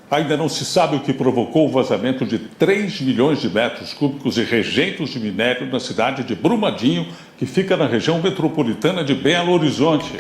Ainda não se sabe o que provocou o vazamento de 3 milhões de metros cúbicos de rejeitos de minério na cidade de Brumadinho, que fica na região metropolitana de Belo Horizonte.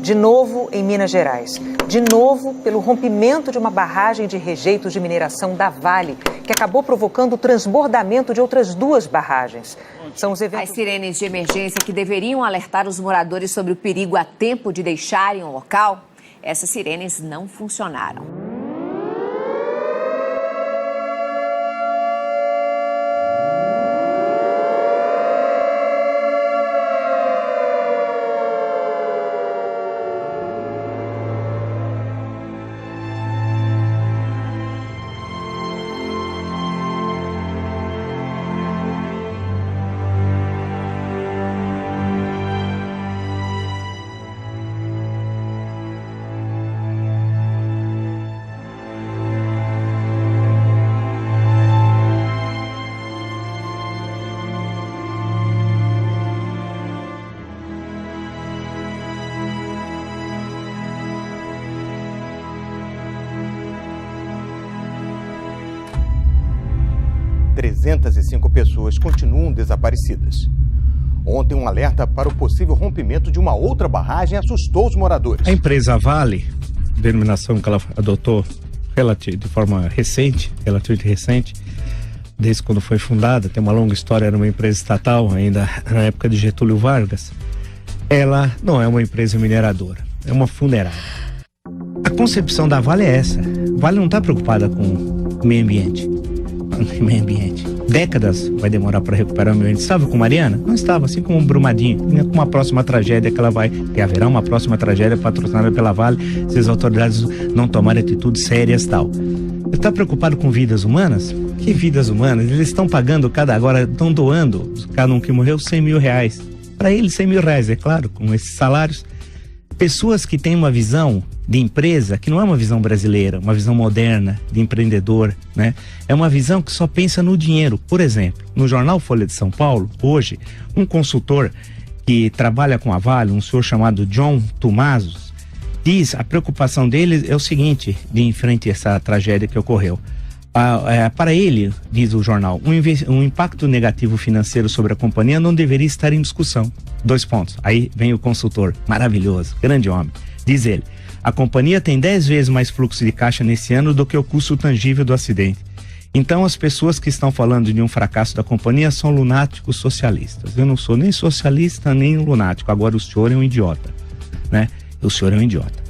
De novo em Minas Gerais. De novo pelo rompimento de uma barragem de rejeitos de mineração da Vale, que acabou provocando o transbordamento de outras 2 barragens. São os eventos... As sirenes de emergência que deveriam alertar os moradores sobre o perigo a tempo de deixarem o local, essas sirenes não funcionaram. Pessoas continuam desaparecidas. Ontem, um alerta para o possível rompimento de uma outra barragem assustou os moradores. A empresa Vale, denominação que ela adotou de forma recente, relativamente recente, desde quando foi fundada, tem uma longa história, era uma empresa estatal, ainda na época de Getúlio Vargas. Ela não é uma empresa mineradora, é uma funerária. A concepção da Vale é essa. A Vale não está preocupada com o meio ambiente. Décadas vai demorar para recuperar o meio ambiente. Estava com Mariana? Não estava, assim como o Brumadinho. Com uma próxima tragédia que haverá uma próxima tragédia patrocinada pela Vale se as autoridades não tomarem atitudes sérias e tal. Ele está preocupado com vidas humanas? Que vidas humanas? Eles estão pagando agora estão doando, cada um que morreu, 100 mil reais. Para eles, 100 mil reais, é claro, com esses salários. Pessoas que têm uma visão de empresa que não é uma visão brasileira, uma visão moderna de empreendedor, né? É uma visão que só pensa no dinheiro. Por exemplo, no jornal Folha de São Paulo, hoje, um consultor que trabalha com a Vale, um senhor chamado John Tomazos, diz, a preocupação dele é o seguinte, de em frente a essa tragédia que ocorreu. Para ele, diz o jornal, um impacto negativo financeiro sobre a companhia não deveria estar em discussão. 2 pontos. Aí vem o consultor, maravilhoso, grande homem. Diz ele, a companhia tem 10 vezes mais fluxo de caixa nesse ano do que o custo tangível do acidente. Então as pessoas que estão falando de um fracasso da companhia são lunáticos socialistas. Eu não sou nem socialista nem lunático, agora o senhor é um idiota, né? O senhor é um idiota.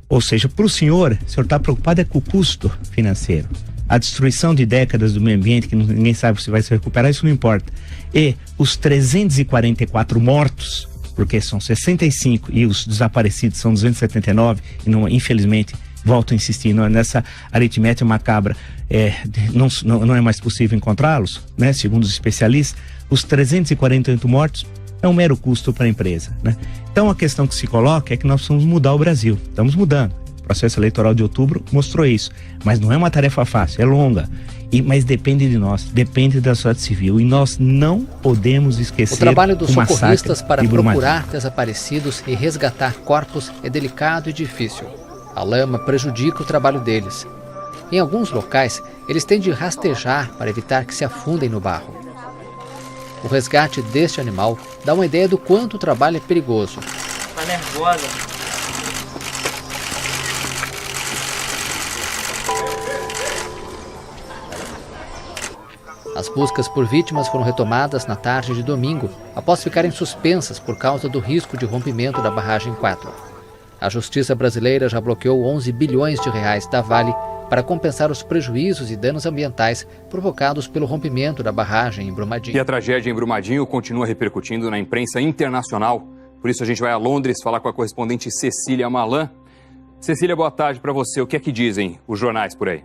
Ou seja, para o senhor está preocupado é com o custo financeiro. A destruição de décadas do meio ambiente, que ninguém sabe se vai se recuperar, isso não importa. E os 344 mortos, porque são 65 e os desaparecidos são 279, e não, infelizmente, volto a insistir, nessa aritmética macabra, não é mais possível encontrá-los, né? Segundo os especialistas, os 348 mortos é um mero custo para a empresa, né? Então a questão que se coloca é que nós precisamos mudar o Brasil, estamos mudando. O processo eleitoral de outubro mostrou isso, mas não é uma tarefa fácil, é longa, mas depende de nós, depende da sociedade civil, e nós não podemos esquecer o trabalho dos socorristas para procurar desaparecidos e resgatar corpos é delicado e difícil. A lama prejudica o trabalho deles. Em alguns locais, eles têm de rastejar para evitar que se afundem no barro. O resgate deste animal dá uma ideia do quanto o trabalho é perigoso. Tá nervosa. As buscas por vítimas foram retomadas na tarde de domingo, após ficarem suspensas por causa do risco de rompimento da barragem 4. A Justiça brasileira já bloqueou 11 bilhões de reais da Vale para compensar os prejuízos e danos ambientais provocados pelo rompimento da barragem em Brumadinho. E a tragédia em Brumadinho continua repercutindo na imprensa internacional. Por isso a gente vai a Londres falar com a correspondente Cecília Malan. Cecília, boa tarde para você. O que é que dizem os jornais por aí?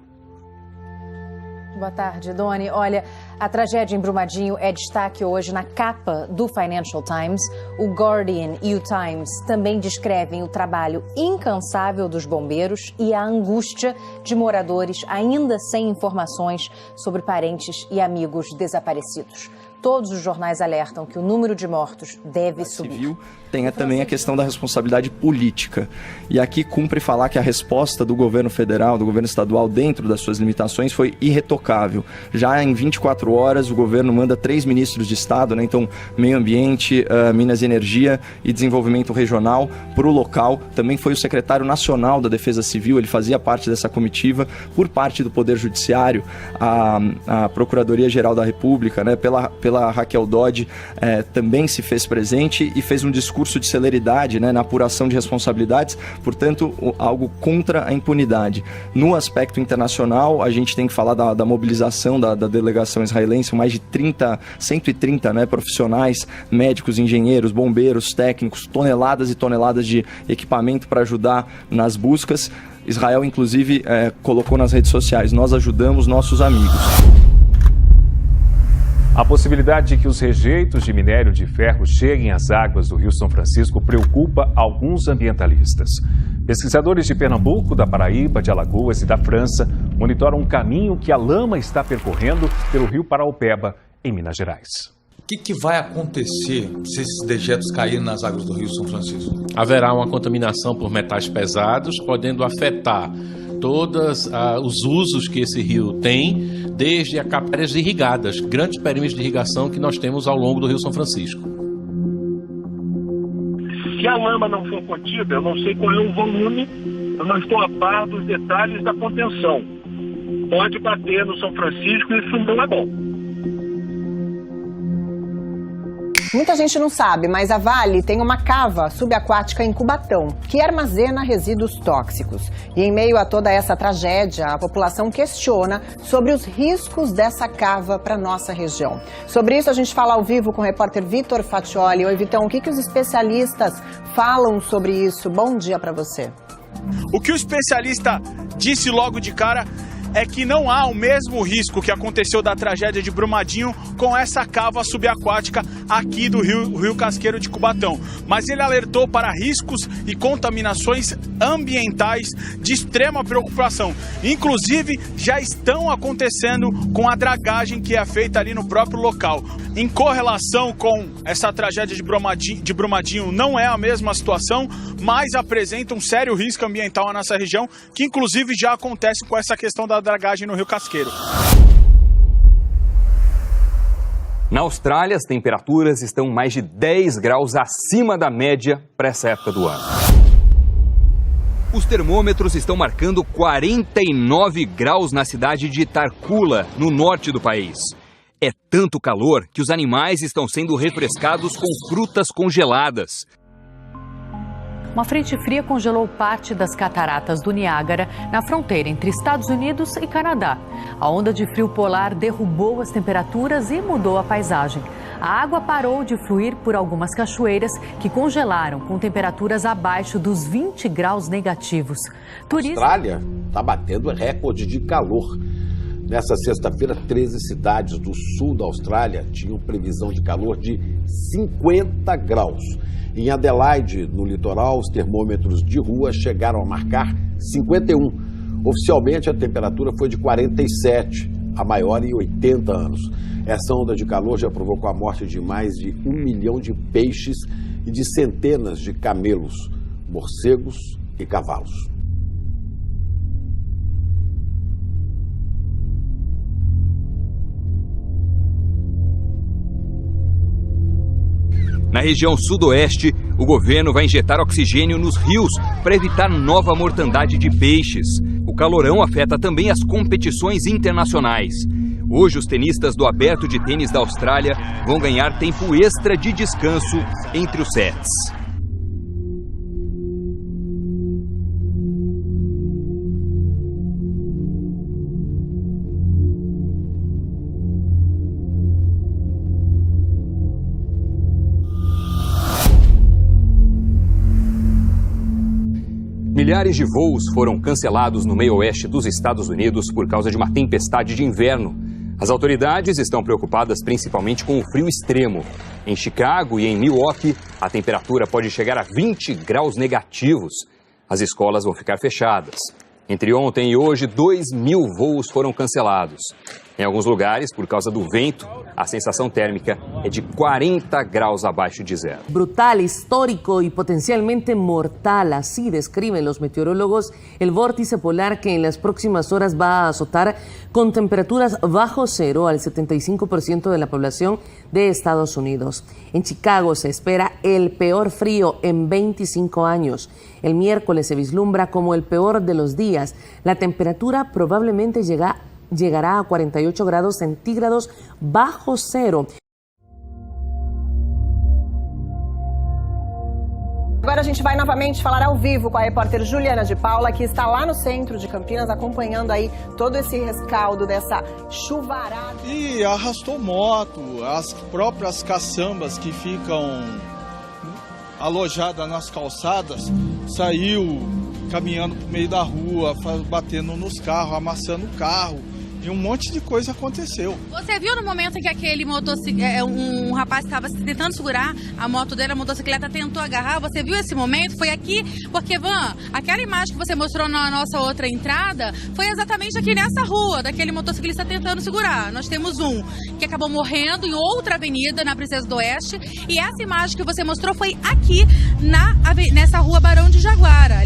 Boa tarde, Doni. Olha, a tragédia em Brumadinho é destaque hoje na capa do Financial Times. O Guardian e o Times também descrevem o trabalho incansável dos bombeiros e a angústia de moradores ainda sem informações sobre parentes e amigos desaparecidos. Todos os jornais alertam que o número de mortos deve subir. Tem também a questão da responsabilidade política. E aqui cumpre falar que a resposta do governo federal, do governo estadual, dentro das suas limitações, foi irretocável. Já em 24 horas, o governo manda 3 ministros de Estado, né? Então, Meio Ambiente, Minas e Energia e Desenvolvimento Regional, para o local. Também foi o secretário nacional da Defesa Civil, ele fazia parte dessa comitiva, por parte do Poder Judiciário, a Procuradoria-Geral da República, né? Pela Raquel Dodge, também se fez presente e fez um discurso de celeridade, né, na apuração de responsabilidades, portanto, algo contra a impunidade. No aspecto internacional, a gente tem que falar da mobilização da delegação israelense, mais de 130 né, profissionais, médicos, engenheiros, bombeiros, técnicos, toneladas e toneladas de equipamento para ajudar nas buscas. Israel, inclusive, colocou nas redes sociais: nós ajudamos nossos amigos. A possibilidade de que os rejeitos de minério de ferro cheguem às águas do Rio São Francisco preocupa alguns ambientalistas. Pesquisadores de Pernambuco, da Paraíba, de Alagoas e da França monitoram um caminho que a lama está percorrendo pelo Rio Paraopeba, em Minas Gerais. O que vai acontecer se esses dejetos caírem nas águas do Rio São Francisco? Haverá uma contaminação por metais pesados, podendo afetar todos os usos que esse rio tem, desde a áreas irrigadas, grandes perímetros de irrigação que nós temos ao longo do Rio São Francisco. Se a lama não for contida, eu não sei qual é o volume, eu não estou a par dos detalhes da contenção. Pode bater no São Francisco e isso não é bom. Muita gente não sabe, mas a Vale tem uma cava subaquática em Cubatão, que armazena resíduos tóxicos. E em meio a toda essa tragédia, a população questiona sobre os riscos dessa cava para nossa região. Sobre isso a gente fala ao vivo com o repórter Vitor Fatioli. Oi, Vitão, o que os especialistas falam sobre isso? Bom dia para você. O que o especialista disse logo de cara é que não há o mesmo risco que aconteceu da tragédia de Brumadinho com essa cava subaquática aqui do Rio Casqueiro de Cubatão. Mas ele alertou para riscos e contaminações ambientais de extrema preocupação. Inclusive, já estão acontecendo com a dragagem que é feita ali no próprio local. Em correlação com essa tragédia de Brumadinho, não é a mesma situação, mas apresenta um sério risco ambiental na nossa região, que inclusive já acontece com essa questão da dragagem no Rio Casqueiro. Na Austrália, as temperaturas estão mais de 10 graus acima da média para essa época do ano. Os termômetros estão marcando 49 graus na cidade de Tarcoola, no norte do país. É tanto calor que os animais estão sendo refrescados com frutas congeladas. Uma frente fria congelou parte das cataratas do Niágara na fronteira entre Estados Unidos e Canadá. A onda de frio polar derrubou as temperaturas e mudou a paisagem. A água parou de fluir por algumas cachoeiras que congelaram com temperaturas abaixo dos 20 graus negativos. A Austrália está batendo recorde de calor. Nessa sexta-feira, 13 cidades do sul da Austrália tinham previsão de calor de 50 graus. Em Adelaide, no litoral, os termômetros de rua chegaram a marcar 51. Oficialmente, a temperatura foi de 47, a maior em 80 anos. Essa onda de calor já provocou a morte de mais de 1 milhão de peixes e de centenas de camelos, morcegos e cavalos. Na região sudoeste, o governo vai injetar oxigênio nos rios para evitar nova mortandade de peixes. O calorão afeta também as competições internacionais. Hoje, os tenistas do Aberto de Tênis da Austrália vão ganhar tempo extra de descanso entre os sets. Milhares de voos foram cancelados no meio oeste dos Estados Unidos por causa de uma tempestade de inverno. As autoridades estão preocupadas principalmente com o frio extremo. Em Chicago e em Milwaukee, a temperatura pode chegar a 20 graus negativos. As escolas vão ficar fechadas. Entre ontem e hoje, 2.000 voos foram cancelados. Em alguns lugares, por causa do vento, a sensação térmica é de 40 graus abaixo de zero. Brutal, histórico y potencialmente mortal, así describen los meteorólogos el vórtice polar que en las próximas horas va a azotar con temperaturas bajo cero al 75% de la población de Estados Unidos. En Chicago se espera el peor frío en 25 años. El miércoles se vislumbra como el peor de los días. La temperatura probablemente llegará a 48 grados centígrados bajo cero. Agora a gente vai novamente falar ao vivo com a repórter Juliana de Paula, que está lá no centro de Campinas, acompanhando aí todo esse rescaldo dessa chuvarada. E arrastou moto, as próprias caçambas que ficam alojadas nas calçadas, saiu caminhando por meio da rua, batendo nos carros, amassando o carro. E um monte de coisa aconteceu. Você viu no momento em que aquele um rapaz estava tentando segurar a moto dele, a motocicleta tentou agarrar? Você viu esse momento? Foi aqui, porque, Van, aquela imagem que você mostrou na nossa outra entrada foi exatamente aqui nessa rua, daquele motociclista tentando segurar. Nós temos um que acabou morrendo em outra avenida, na Princesa do Oeste, e essa imagem que você mostrou foi aqui, nessa rua Barão de Jaguara.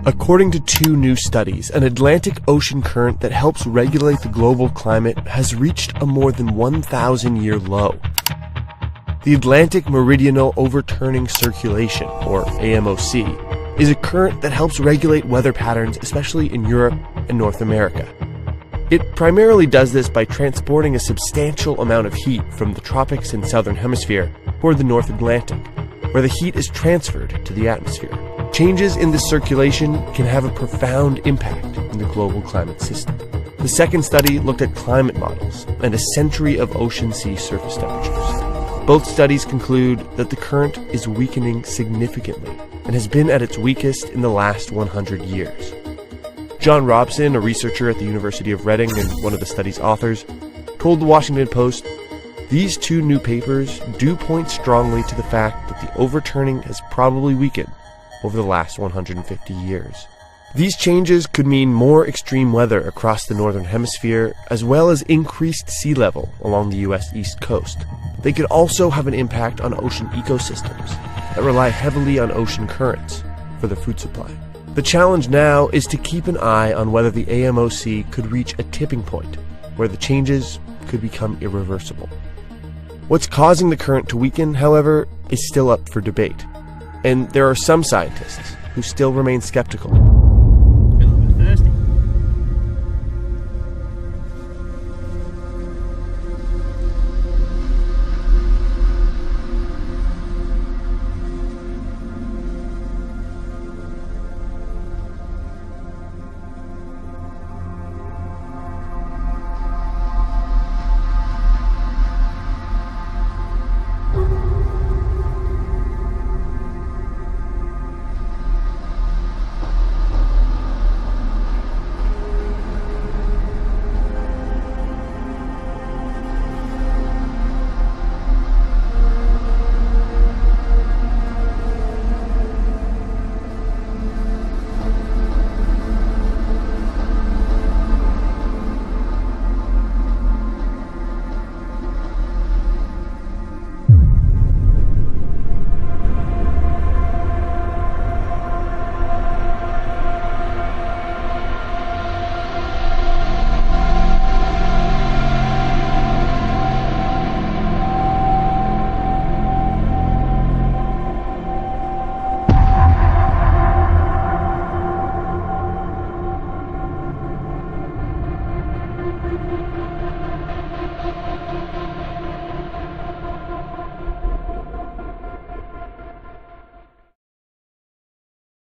According to two new studies, an Atlantic Ocean current that helps regulate the global climate has reached a more than 1,000-year low. The Atlantic Meridional Overturning Circulation, or AMOC, is a current that helps regulate weather patterns, especially in Europe and North America. It primarily does this by transporting a substantial amount of heat from the tropics and southern hemisphere toward the North Atlantic, where the heat is transferred to the atmosphere. Changes in this circulation can have a profound impact in the global climate system. The second study looked at climate models and a century of ocean sea surface temperatures. Both studies conclude that the current is weakening significantly and has been at its weakest in the last 100 years. John Robson, a researcher at the University of Reading and one of the study's authors, told the Washington Post, "These two new papers do point strongly to the fact that the overturning has probably weakened over the last 150 years. These changes could mean more extreme weather across the northern hemisphere, as well as increased sea level along the U.S. East Coast. They could also have an impact on ocean ecosystems that rely heavily on ocean currents for their food supply. The challenge now is to keep an eye on whether the AMOC could reach a tipping point where the changes could become irreversible. What's causing the current to weaken, however, is still up for debate. And there are some scientists who still remain skeptical.